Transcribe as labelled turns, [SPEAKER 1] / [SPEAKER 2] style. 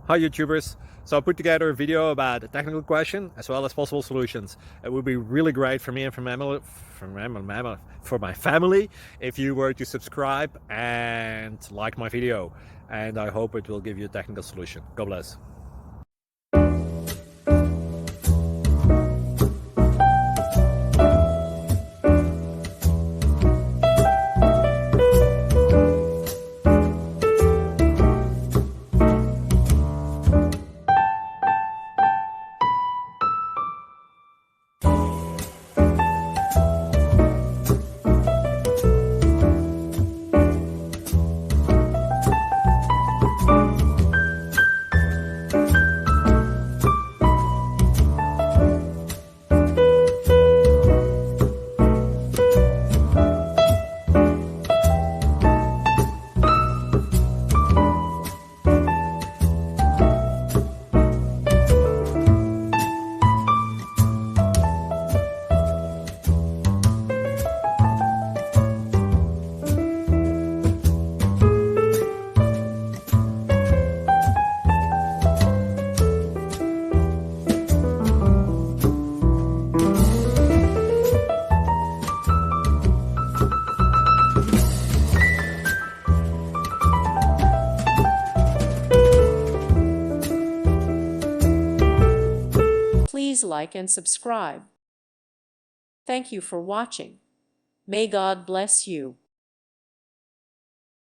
[SPEAKER 1] Hi YouTubers! So I put together a video about a technical question as well as possible solutions. It would be really great for me and for my family if you were to subscribe and like my video, and I hope it will give you a technical solution. God bless.
[SPEAKER 2] Please like and subscribe. Thank you for watching. May God bless you.